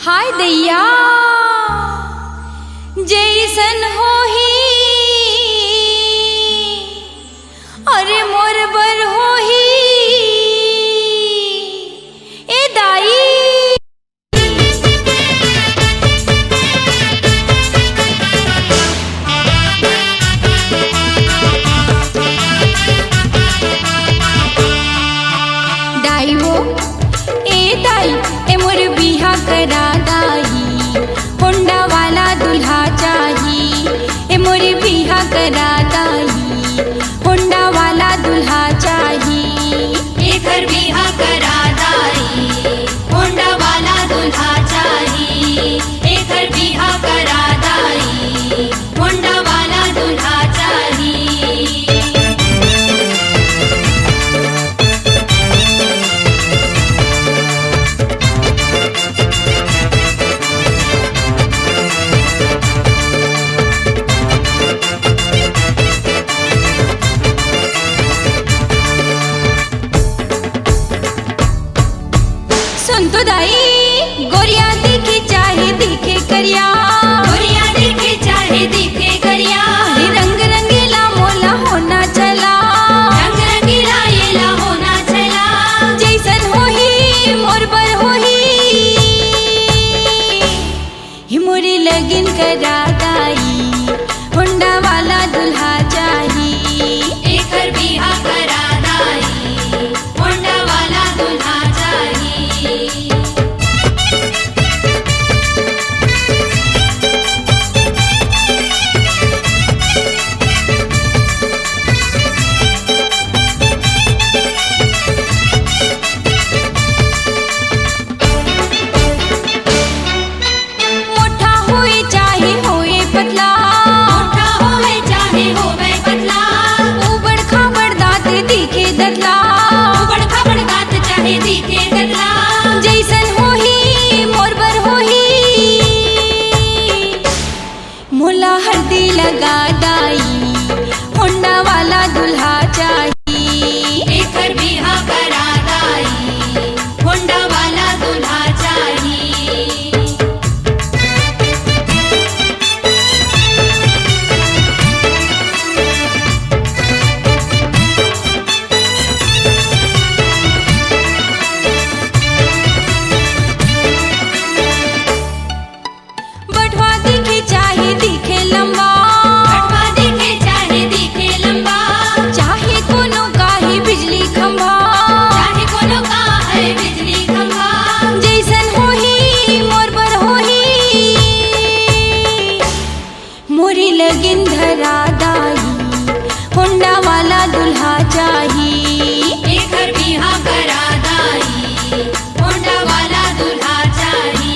हाय दैया जैसन होही अरे मोर बर होही ए दाई दाई वो ए दाई ए मोर बिहा करा दाई होंडा वाला दुल्हा चाही ए मोर बिहा करा दाई होंडा वाला दुल्हा चाही एकर बिहा करा दाई होंडा वाला दुल्हा चाही एकर बिहा करा दाई होंडा वाला दुल्हा चाही सुन तो दाई गोरिया दिखे चाहे दिखे करिया गोरिया दिखे चाहे दिखे करिया अरे रंग रंगीला मोला होना चला रंग रंगीला येला होना चला जैसन होही मोर बर होही ही मोरी लगन करा दाई होंडा वाला दुल्हा चाही एकर बिहा करा दाई होंडा वाला दुल्हा चाही मोठा होए चाहे होए पतला मोठा होवे चाहे होवे पतला उबड़ खाबड़ दांत दिखे दतला उबड़ खाबड़ गात चाहे दिखे गदला जैसन होही मोर बर होही मोला हल्दी लगा दाई होंडा वाला दुल्हा चाही एकर बिहा करा दाई होंडा वाला दुल्हा चाही बटवा दिखे चाहे दिखे लंबा बटवा दिखे चाहे दिखे लंबा चाहे कोनो काहे बिजली खंभा चाहे कोनो का है बिजली खंभा जैसन होही मोर बर होही मोरी लगन धरा दाई होंडा वाला दुल्हा चाही एकर बिहा करा दाई होंडा वाला दुल्हा चाही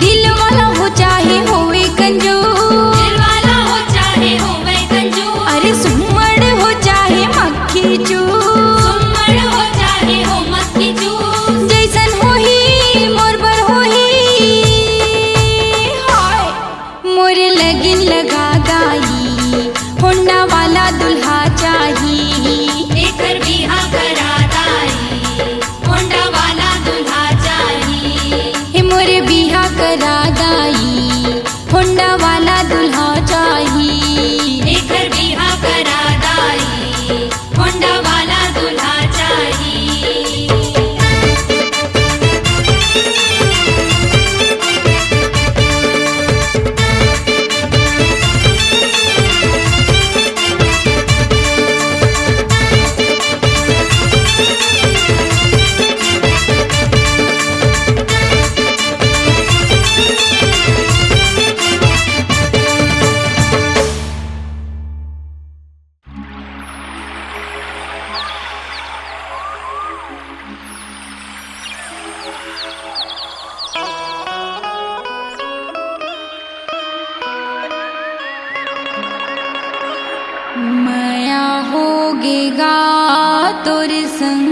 दिल वाला हो चाहे होवे कंजूस दिल वाला हो चाहे होवे कंजूस अरे सुमड़ हो चाहे मक्खी चूस सुम्मड़ हो चाहे हो मक्खी चूस जैसन होही मोर बर होही हाय मोर लगन लगा दाई होंडा वाला दुल्हा चाही एकर बिहा करा दाई होंडा वाला दुल्हा चाही हे मोर बिहा करा दाई होंडा वाला दुल्हा चाही एकर बिहा करा दाई होंडा वाला दुल्हा चाही माया होगेगा तोर संग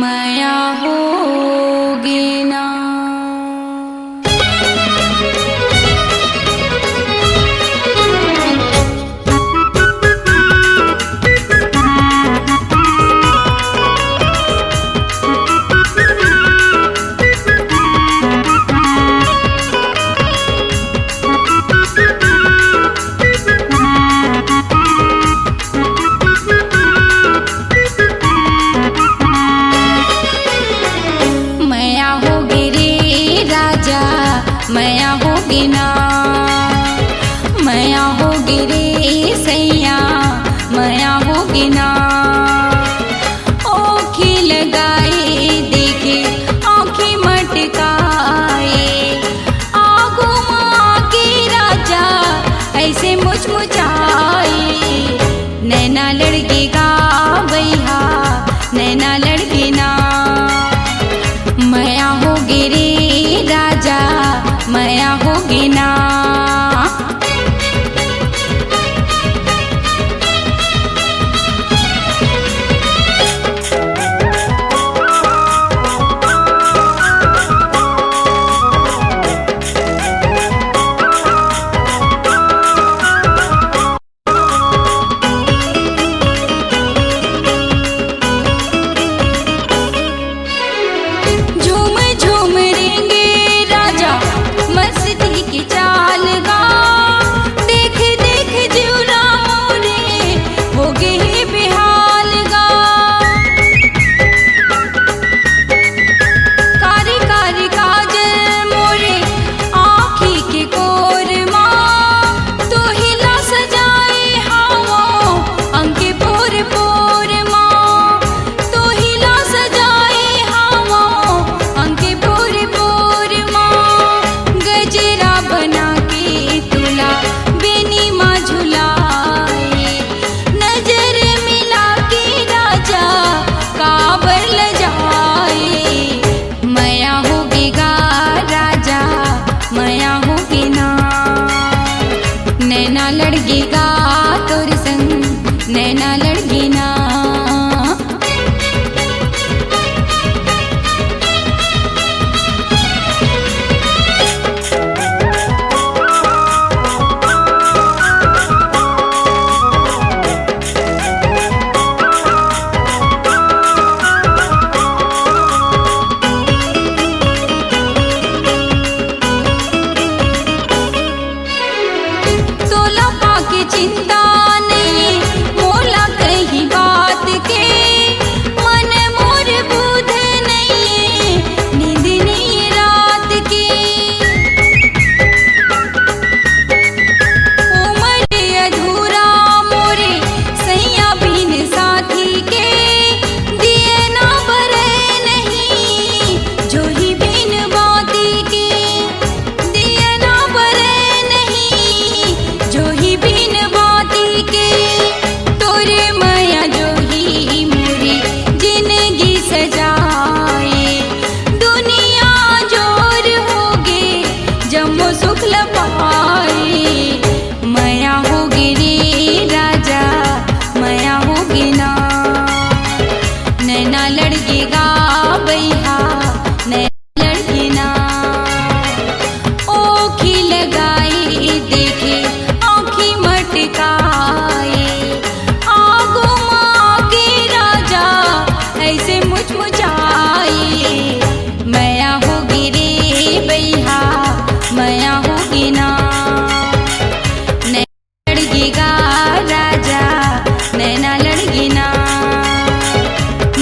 माया होगे ना ना मया होगी रे सैया मया होगी ना ओखी लगाए देखे आँखें मटकाए आगो माँ के राजा ऐसे मुचमुचाए नैना लड़केगा भैया नैना लड़के ना मया होगी रे राजा मया होगी ना झूम झूम रेंगे राजा मस्ती की चाल गा देख देख जीवरा मोरे हो गए बेहाल गा कारी कारी काजल मोरे आँखी के कोर माँ तो हिला सजाए हावो अंके पोर पोर माँ तो हिला सजाए हावो अंके पोर पोर माँ गजरा बना के तुला बेनी माँ झुलाए नजर मिला के राजा काबर ल जाए मया होगी गा राजा मया होगी ना नैना लड़गेगा तोर संग नैना लड़गी ना तोला पाके चिंता नहीं मोला कही बात के मन मोर बुध नहीं नींद नहीं रात के उमर अधूरा मोरे सैया बिन साथी के दिए ना भरे नहीं जो ही बिन बाती के दिए ना भरे नहीं जो ही बिन बाती के तोरे मया जो ही मोरी जिंदगी सजाए दुनिया जोर होगे जम्मो सुख लपाए मया होगी रे राजा मया होगी ना नैना लड़केगा भैया नैना लड़के ना ओखी लगाए देखे आँखी मटकाए आगो माँ के राजा ऐसे मुचमुचाए मया होगी रे भैया मया होगी ना नैना लड़केगा राजा नैना लड़गी ना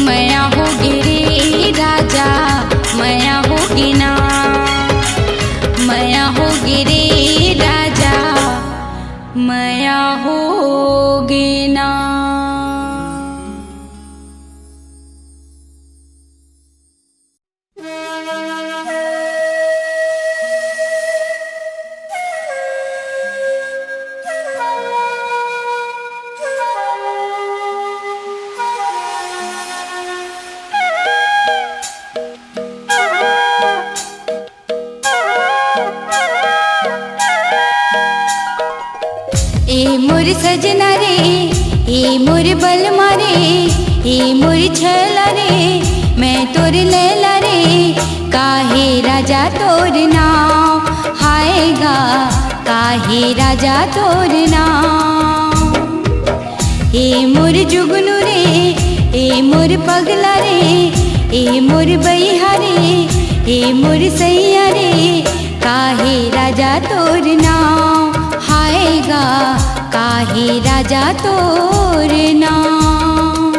मया होगी रे राजा मया होगी ना मया होगी रे राजा मया होगी ना ए मोर सजना रे ए मोर बलमा रे ए मोर छला रे मैं तोर लैला रे काहे राजा तोर नाम हायगा काहे राजा तोर नाम ए मोर जुगनू रे ए मोर पगला रे ए मोर बैहा रे ए मोर सैया रे काहे राजा तोर नाम हायगा काहे राजा तोर नाम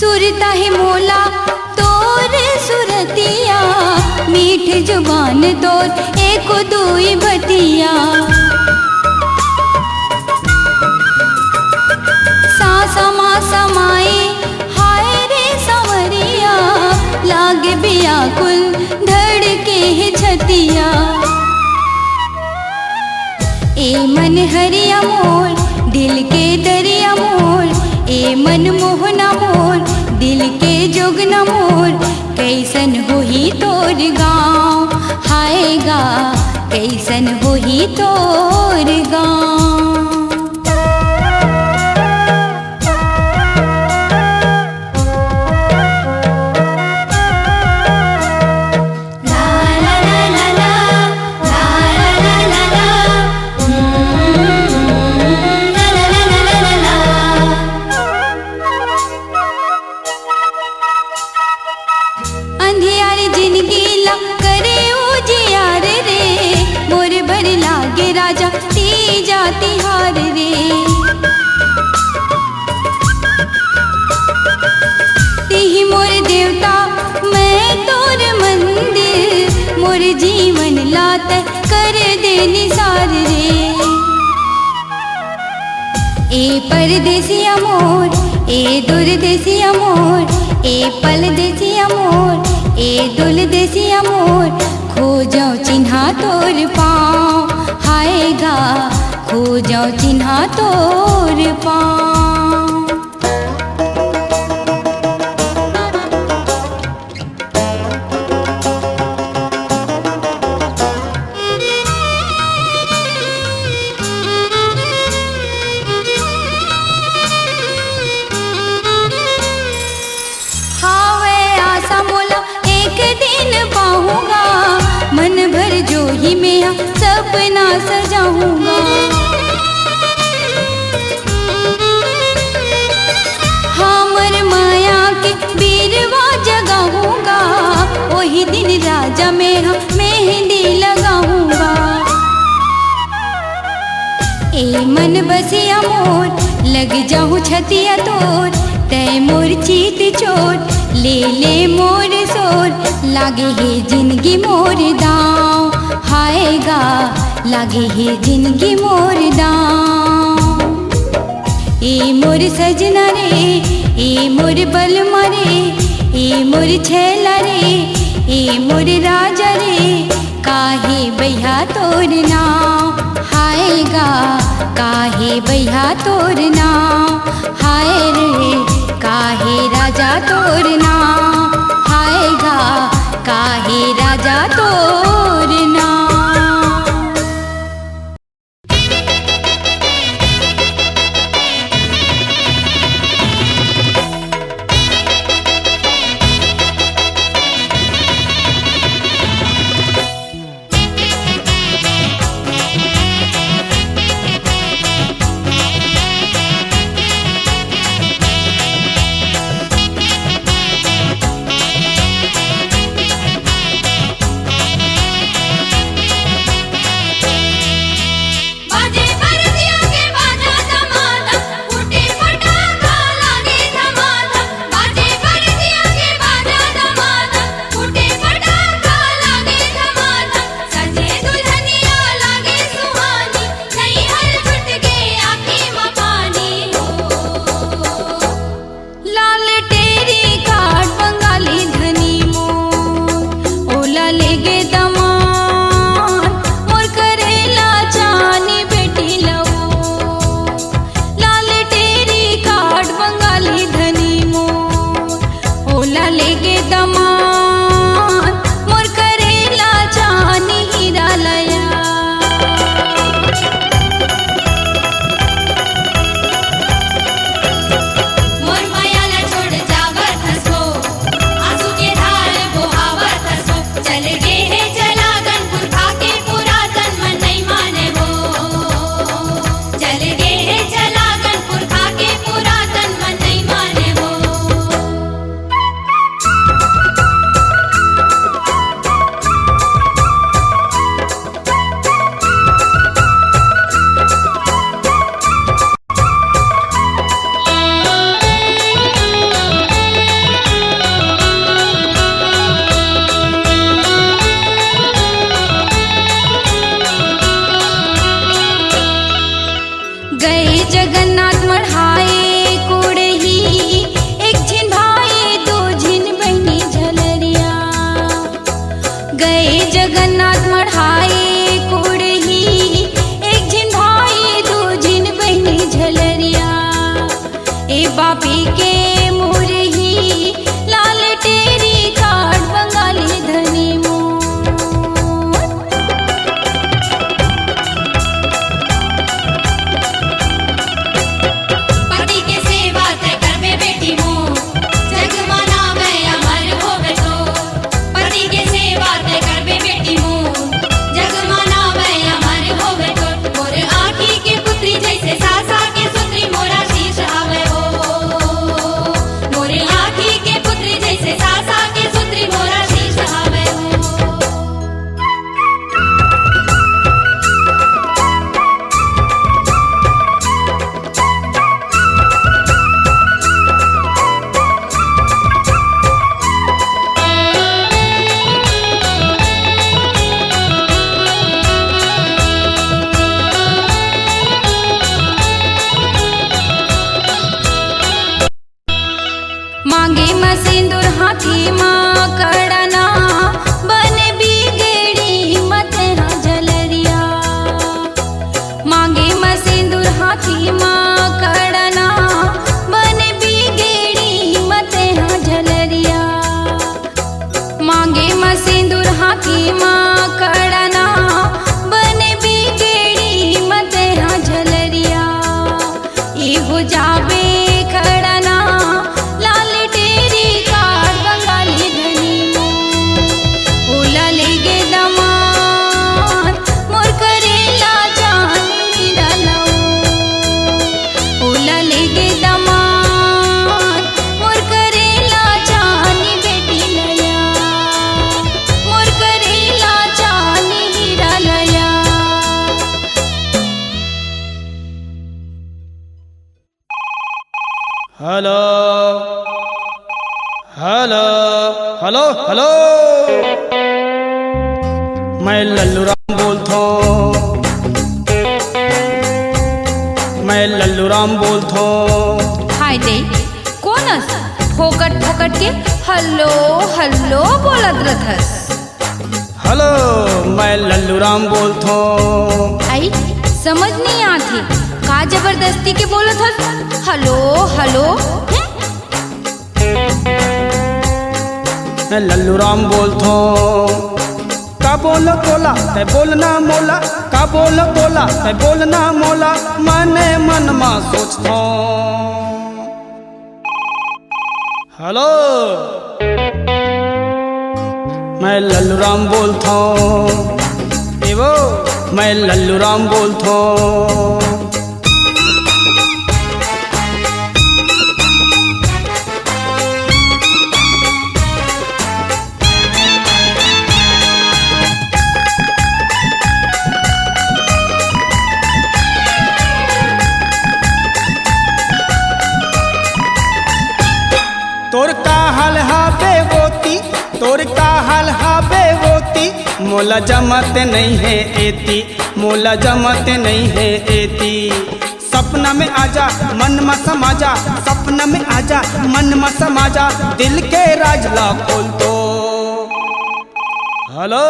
सुरता है मोला तोर सुरतिया, मीठ जुबान तोर एक दुई बतिया। सासमा समाए हाय रे संवरिया, लागे व्याकुल धड़के है छतिया। ए मन हरिया मोर दिल के दरिया मोर, ए मन मोहना मोर दिल के जोगना मोर। कैसन होही तोर गाँव हाय गा, कैसन होही तोर गाँव। अंधियारी जिंदगी ला करे उजियार रे, मोर भर लागे राजा तीजा तिहार रे। तिही मोर देवता मैं तोर मंदिर, मोर जीवन लात कर दे निसार रे। ए परदेसिया मोर ए दुर्देसिया मोर, ए परदेसिया मोर ए दुर्देसिया मोर। खो जाओ चिन्हा तोर पाँव हाय गा, खो जाओ चिन्हा तोर पाँव। पाऊंगा मन भर जो ही मैं सपना सजाऊंगा। हमर माया के बीरवा जगाऊंगा, वही दिन राजा में मेहंदी लगाऊंगा। ए मन बसिया मोर लग जाऊं छतिया तोर, तय मोर चीत चोट ले ले मोर सोर। लागे है जिंदगी मोर दाँव हाय गा, लागे है जिंदगी मोर दाँव। ए मोर सजना रे ए मोर बलमा रे, ए मोर छैला रे ए मोर राजा रे। काहे बैहा तोर नाव हाय गा, काहे बैहा तोर नाव हाय रे। काहे राजा तोर नाव हाय गा, काहे राजा तोर नाव। मांगे म सिंदूर हाथी माँ कड़ना बन बिगड़ी मत हाँ झलरिया। मांगे म सिंदूर हाथी माँ कड़ना बन बिगड़ी मत हाँ झलरिया। मांगे म सिंदूर हाथी माँ कड़ना बन बिगड़ी मत हाँ झलरिया। ये हो जावे खड़ना लाल टेरी कार बंगाली धनी ओला लेगे दमाद मोर करेला चांदी डालाओ। ओला लेगे दमाद मोर करेला चांदी बेटी लया। मोर करेला चांदी हीरा लया। हेलो हेलो हेलो हेलो, मैं लल्लू राम बोलता हूँ। मैं लल्लू राम बोलता हूँ। हाय दे कोणस फोकट फोकट के हल्लो हल्लो बोलत रहस। हेलो, मैं लल्लू राम बोलता हूँ। आई समझ नहीं आती का जबरदस्ती के बोलत हस। हलो हलो मैं लल्लू राम बोलता हूँ। का बोलो बोला ते बोलना मोला, का बोलो बोला ते बोलना मोला, मने मन में सोचता हूँ। हेलो, मैं लल्लू राम बोलता हूँ। एवो मैं लल्लू राम बोलता हूँ। तोर का हाल हाबे वोती, तोर का हाल हाबे वोती, मोला जमत नहीं है एती, मोला जमत नहीं है एती। सपना में आजा मन में समाजा, सपना में आजा मन में समाजा, दिल के राज ला खोल दो। हेलो,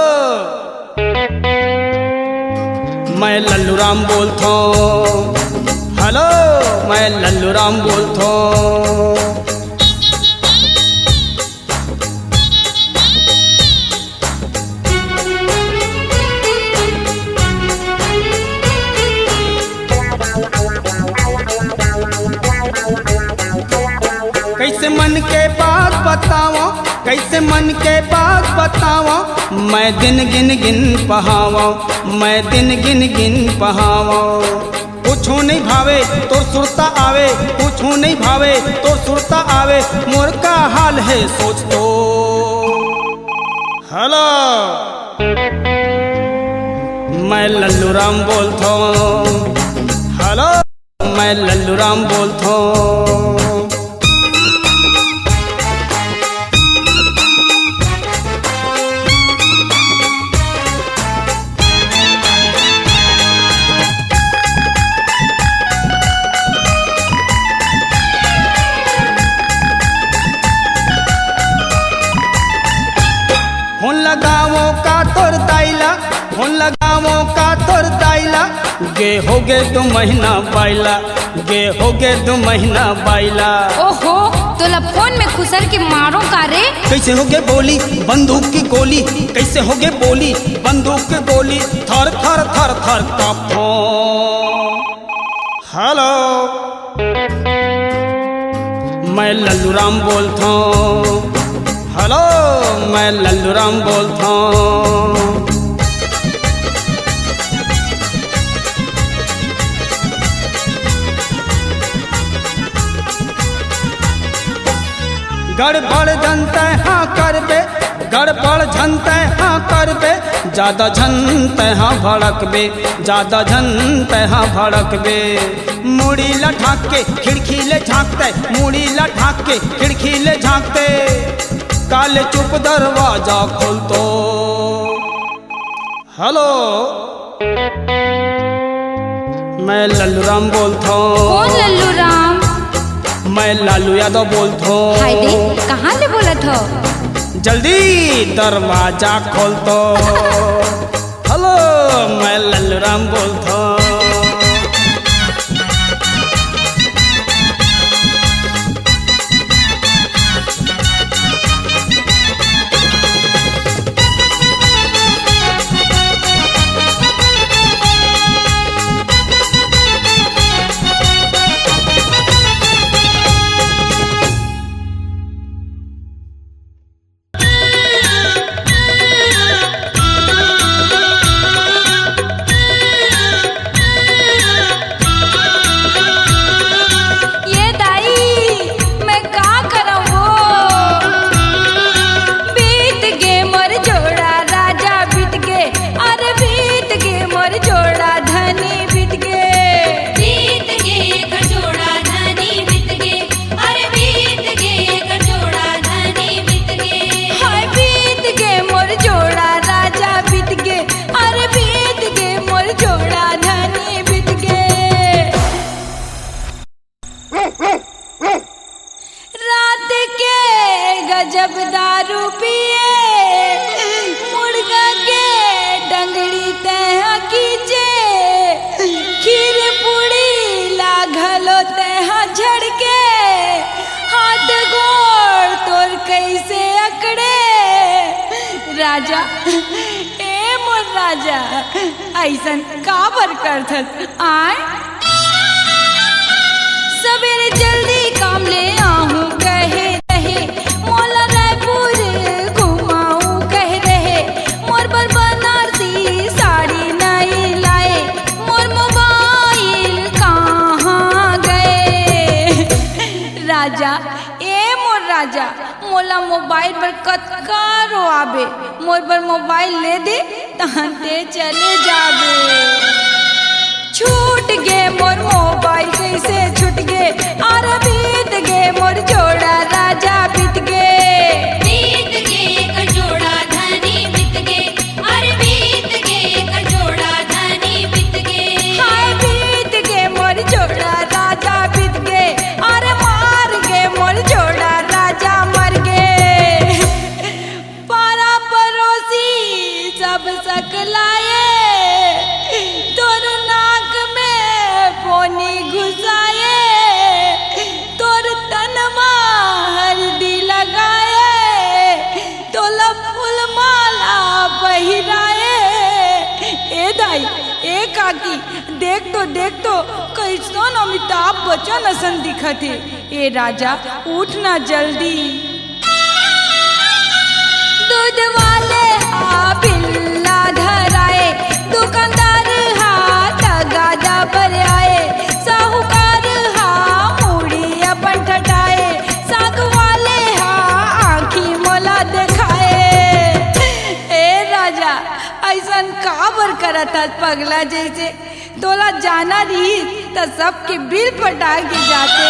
मैं लल्लू राम बोलता हूँ। हेलो, मैं लल्लू राम बोलता हूँ। कैसे मन के बात बतावा, कैसे मन के बात बतावा, मैं दिन गिन गिन पहावा, मैं दिन गिन गिन पहावा। कुछो नहीं भावे तो सुरता आवे, कुछो नहीं भावे तो सुरता आवे, मोर का हाल है सोच तो। हेलो, मैं लल्लू राम बोलता हूँ। हेलो, मैं लल्लू राम बोलता हूँ। फोन लगावो का तोर दाइला, फोन लगावो का तोर दाइला, गे हो गे 2 महीना बाइला, गे हो गे 2 महीना बाइला। ओहो तोला फोन में खुसर के मारो का रे। कैसे हो गे बोली बंदूक की गोली, कैसे हो गे बोली बंदूक की गोली, थर थर थर थर कांपो। हेलो, मैं लल्लू राम बोलता हूँ। हेलो, मैं लल्लू राम बोलता हूँ। गड़बड़ जनते हाँ करबे, गड़बड़ झनते हाँ करबे, ज्यादा झनते हाँ भड़कबे, ज्यादा झनते हाँ भड़कबे। मुड़ी लठाक के खिड़की ले झाँकते, मुड़ी लठाक के खिड़की ले झाँकते, काले चुप दरवाजा खोल दो। हेलो, मैं लल्लू राम बोलता हूँ। कौन लल्लू राम? मैं लालू यादव बोलत हाय दे हूँ। कहाँ ले बोलत हो? जल्दी दरवाजा खोल तो। हेलो मैं लालू राम बोलत हूँ। ये दाई मैं का करम हो? बीत गे मोर जोड़ा राजा बीत गे, अरे बीत गे मोर जोड़ा धनी बीत गे। बीत गे कचोड़ा धनी बीत गे, अरे बीत गे कचोड़ा धनी बीत गे। हाय बीत गे मोर जोड़ा राजा बीत गे, अरे बीत गे मोर जोड़ा धनी बीत गे। रात के गजब दारू पिए, मुर्गा के डंगड़ी तह कीचे, खीर पूड़ी लागलो तह झड़के, हाथ गोड़ तोर कैसे अकड़े। राजा ए मोर राजा ऐसन काबर करथस आय? सवेरे जल्दी काम ले आहूँ कहे रहे, मोला रायपुर घुमाऊँ कह रहे, मोर बर बनारसी साड़ी नहीं लाए, मोर मोबाइल कहाँ गए। राजा ए मोर राजा मोला मोबाइल पर कतका रोआबे, मोर बर मोबाइल ले दे तहते चले जाबे। छूट गे मोर मोबाइल कैसे छूट गे, अरे बीत गे मोर जोड़ा राजा बीत गे। बीत गे कचोड़ा धनी बीत गे, अरे बीत गे कचोड़ा धनी बीत गे। हाय बीत गे मोर जोड़ा राजा बीत गे, अरे मार गे मोर जोड़ा राजा मर गे। पारा पड़ोसी सब सकलाए, तोर नाक में पोनी घुसाए, तोर तनमा हल्दी लगाए, तोला फूल माला पहिराए। ए दाई ए काकी देख तो कैसन अमिताभ बच्चन असन दिखत हे। ए राजा उठ ना जल्दी। दूध वाले आ बिल्ला धराए, दुकानदार हाथ गादा पर आए, साहूकार हा मूड़ी अपन ठटाए, साग वाले हा आँखी मोला दिखाए। ए राजा ऐसन काबर करत हस पगला जैसे? तोला जाना रही त सबके बिल पटा के जाते।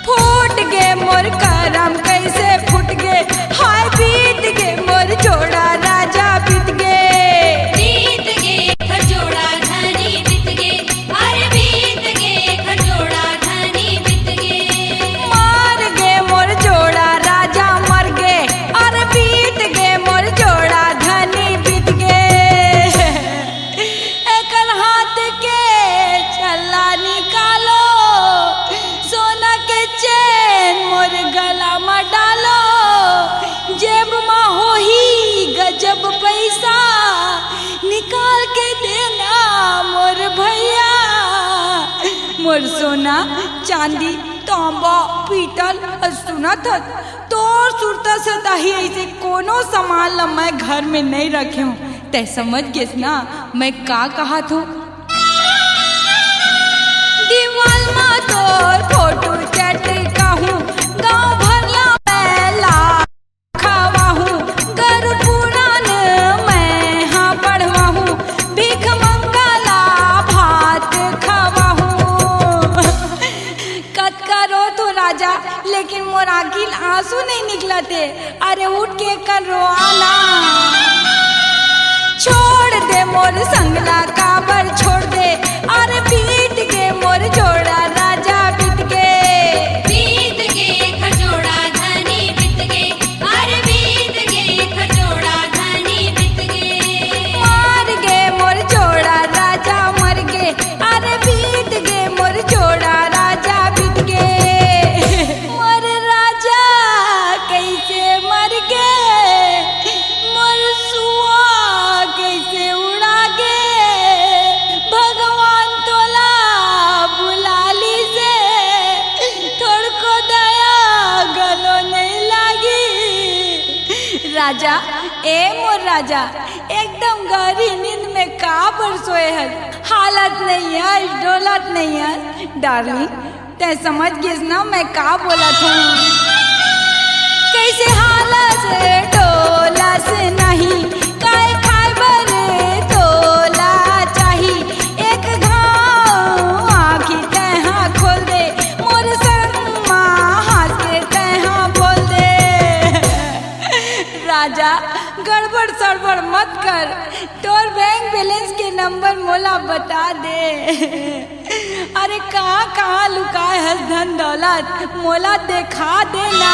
फूट गे मोर करम कैसे फूट गे, हाय बीत गे मोर जोड़ा राजा बीत गे। बीत गे कचोड़ा धनी बीत गे, अरे बीत गे कचोड़ा धनी बीत गे। मार गे मोर जोड़ा राजा मर गे, अरे बीत गे मोर जोड़ा धनी बीत गे। एकर हाथ के छल्ला निकालो, सोना के चैन मोर गला में डालो, जेब में होही गजब पैसा, निकाल के देना मोर भैया। मोर सोना चांदी तांबा पीतल सुनत हस, तोर सुरता से दही ऐसे कोनो सामान ला मैं घर में नहीं रखे हूँ। तै समझ गेस ना मैं का कहत हूँ? दीवाल में तोर फोटो चटका हूँ, गाँव भरला मैं ला खावा हूँ, गरुड़ पुराण मैं हाँ पढ़वा हूँ, भीख मंगला भात खावा हूँ। कत करो तो राजा लेकिन मोर आखिल आंसू नहीं निकलते। अरे उठ के कर रोआना, छोड़ दे मोर संगला काबर छोड़ दे, अरे बीत के मोर जोड़ा राजा बीत के। राजा ए मोर राजा एकदम गहरी नींद में का पर सोए है, हालत नहीं है, डोलत नहीं है। डार्लिंग ते समझ गई ना मैं का बोला था। कैसे हालत से डोला से नहीं काय खाइबर तोला चाही एक घाव आँखी तहाँ खोल दे मोर शर्मा हंस के तहाँ बोल दे। राजा गड़बड़ सड़बड़ मत कर, तोर बैंक बैलेंस के नंबर मोला बता दे। अरे कहाँ कहाँ लुकाए है धन दौलत मोला देखा देना।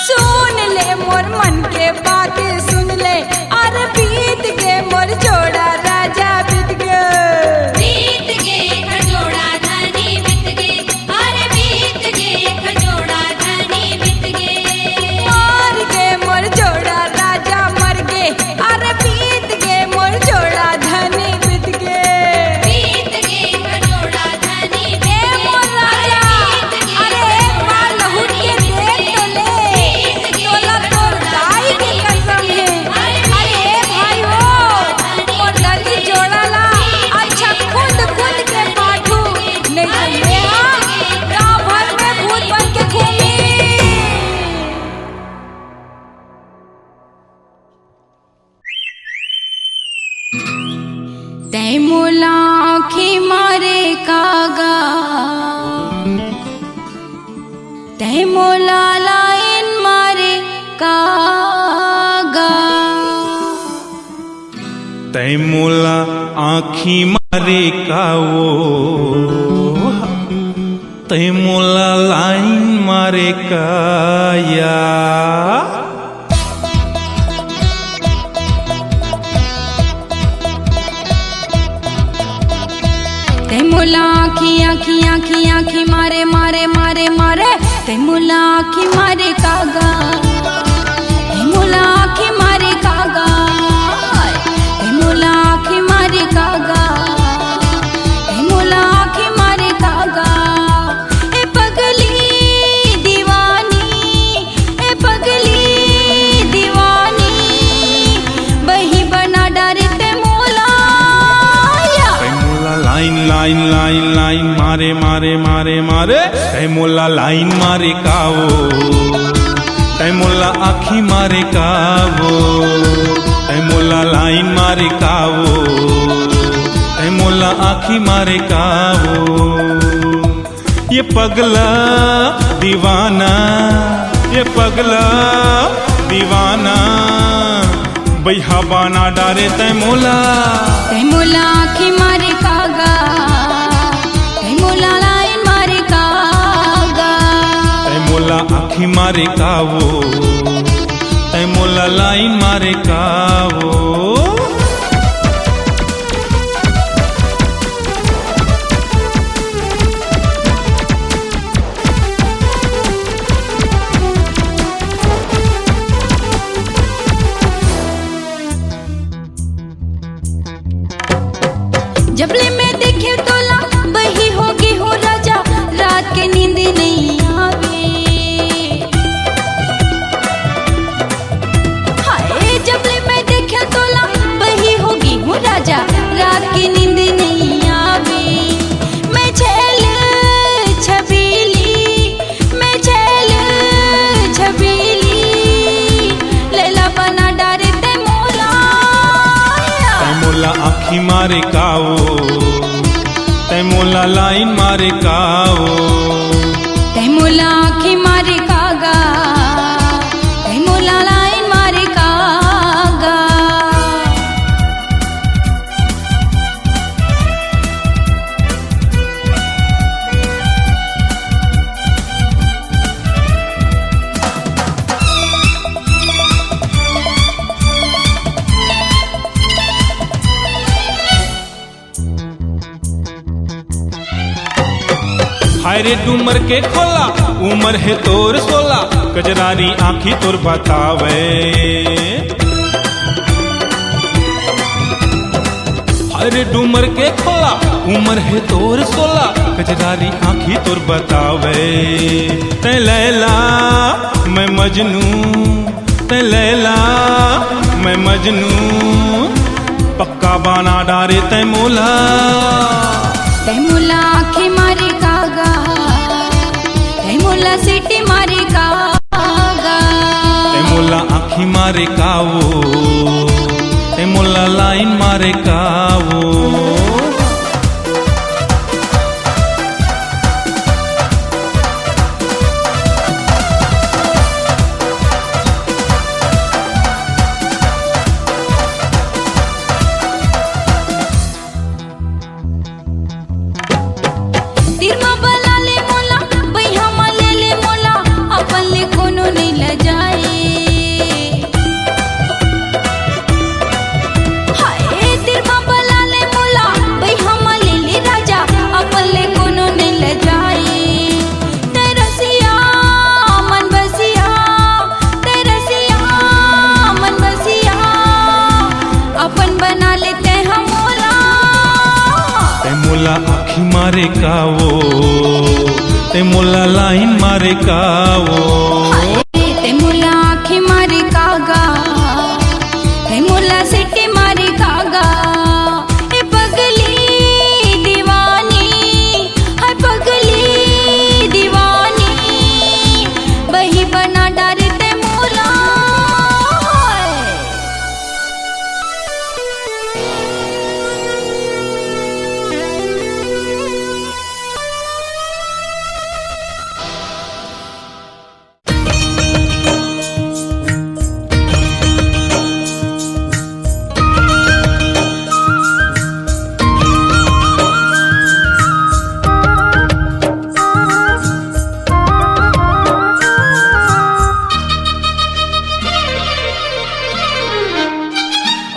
सुन ले मोर मन के बात सुन ले, अरे बीत के मोर जोड़ा राजा बीत गए। बीत गे खजोड़ा धनी बीत गे, अरे बीत गे खजोड़ा धनी बीत गे। मर गे मोर जोड़ा राजा मर गे, अरे बीत गे मोर जोड़ा धनी बीत गे। बीत गे खजोड़ा धनी बीत गे, मोर राजा अरे एक बार लहुट के देख तो ले, तोला तोर दाई के कसम है। अरे भाई हो मोर दादी जोड़ा ला अच्छा खुद खुद के पाठू, नहीं तो ले गाँव भर में भूत बन के घूमी। तै मोला आँखें मारे कागा, तै मोला लाइन मारे कागा। तै मोला आँखी मारे कावो, तै मोला लाइन मारे काया। तै मोला आँखी आँखी आँखी आँखी मारे मारे मारे मारे, तै मोला आँखी मारे कागा, तै मोला आँखी मारे कागा, तै मोला आँखी मारे कागा, तै मोला आँखी मारे कागा। ए पगली दीवानी, ए पगली दीवानी, बही बना डारे तै मोला। तै मोला लाइन लाइन लाइन लाइन मारे मारे मारे मारे, तै मोला लाइन मारे कावो, तै मोला आँखी मारे कावो, तै मोला लाइन मारे कावो, तै मोला आँखी मारे कावो। ये पगला दीवाना, ये पगला दीवाना, बैहा बाना डारे तै मोला। तै मोला आँखी मारे कागा, तै मोला लाइन मारे कागा। तै मोला आँखी मारे कावो, तै मोला लाइन मारे कावो। जबले मैं देखे तोला बही होगी हो राजा, रात के नींद नहीं आवे। हाय जबले मैं देखे तोला बही होगी हो राजा, रात की नींद नहीं आवे। मैं छैल छबीली, मैं छैल छबीली, लैला बना डारे तै मोला। तै मोला आँखी मारे कावो, तै मोला लाइन मारे कावो। तै मोला आँखी मारे कागा, तै मोला लाइन मारे कागा। हाय रे डूमर के खोला, उमर है तोर 16, कजरारी आँखी तोर बतावे। हाय रे डूमर के खोला, उमर है तोर 16, कजरारी आँखी तोर बतावे। तै लैला मैं मजनू, ते लैला मैं मजनू पक्का बाना डारे ते मोला आँखें मारे कागा ते मोला सीटी मारे कागा ते मोला आँखी मारे कावो ते मोला लाइन मारे कावो तिरमा बला ले मोला बैहा मले ले मोला अपन ले कोनो नहीं ल जाए हाय तिरमा बला ले मोला बैहा मले ले राजा अपन ले कोनो नहीं ल जाए तेरसिया मन बसिया तेरसिया मन बसिया अपन बना लेते हम मोला ते मोला आँखी मारे कावो ते मोला लाइन मारे कावो ते मोला आँखें मारे कागा ते मोला सीटी मारे कागा ए पगली दीवानी है पगली दीवानी बही बना डारे ते मोला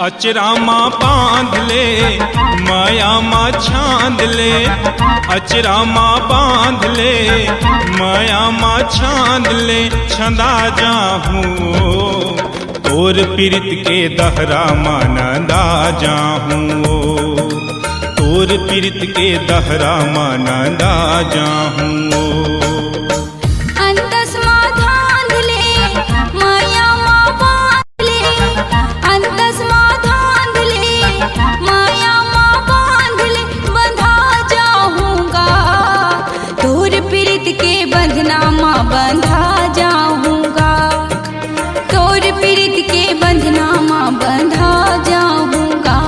अचरा माँ बांध ले माया माँ छांद ले अचरा माँ बांध ले माया माँ छांद ले छंदा जाहूँ तोर पीरित के दहरा मानदा जाहूँ तोर पीरित के दहरा मानदा जाहूँ अंतस माँ धांध ले माया माँ बांध ले अंतस माँ धांध ले माया माँ बांध ले बंधा जाऊंगा तोर पीरित के बंधना माँ बंधा जाऊंगा तोर पीरित के बंधना माँ बंधा जाऊंगा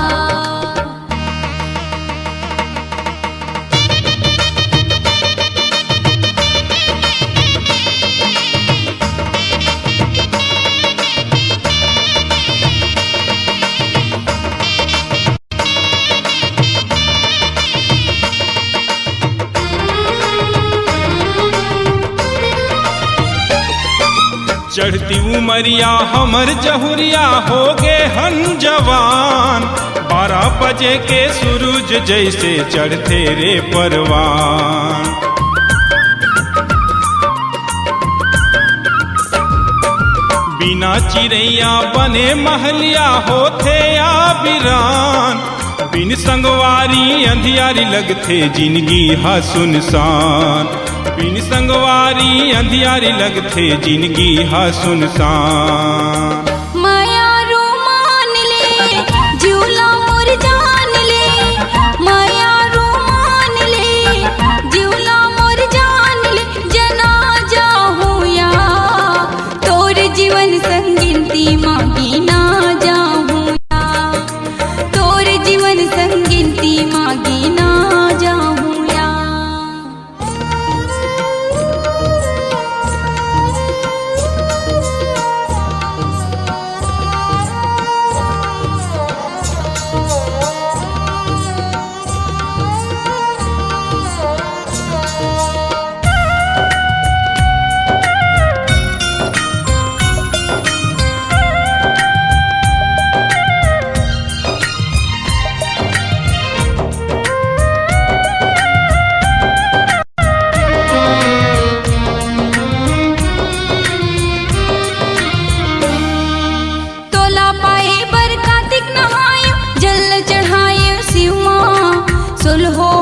चढ़ती उमरिया हमर जहुरिया हो गे हन जवान 12 बजे के सूरज जैसे चढ़ते रे परवान बिना चिड़ैया बने महलिया होते आबिरान बिन संगवारी अंधियारी लगते जिंदगी हा सुनसान बिन संगवारी अंधियारी लगते जिंदगी हा सुनसान माया रो मान ले झूला मोर जान ले माया रो मान ले झूला मोर जान ले जना जाहूँ या तोर जीवन संगिनती मांगी ना जाहूँ या तोर जीवन संगिनती मांगी ना जाहूँ या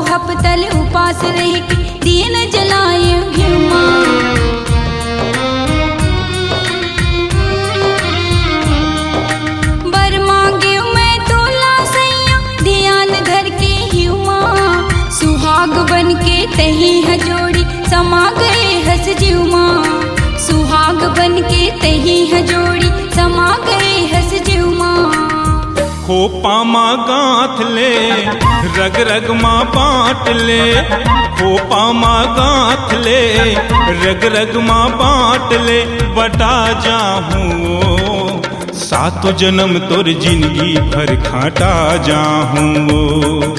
हपतल उपास रही दीन जलाए घिमा जीवमा सुहाग बन के तही है जोड़ी समा गए हस जीवमा खोपा माँ गाँथ ले रग रग माँ बाँट ले खोपा माँ गाँथ ले रग रग माँ बाँट ले बटा जाहूँ सातो जन्म तोर जिंदगी भर खाटा जाहूँ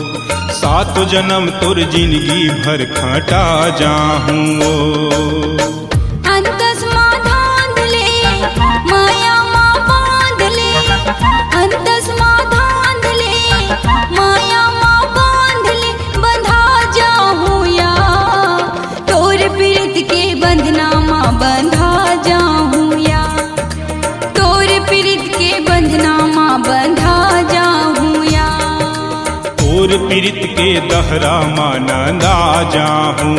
सातो जन्म तोर जिंदगी भर खाटा जाहूँ अंतस माँ धांध ले माया माँ बांध ले अंतस माँ धांध ले माया माँ बांध ले बंधा जाहूँ या तोर पीड़ित के बंधना माँ बंधा जाहूँ या तोर पीड़ित के बंधना माँ बंधा जाहूँ या तोर पीड़ित के दहरा माँ नंदा जाहूँ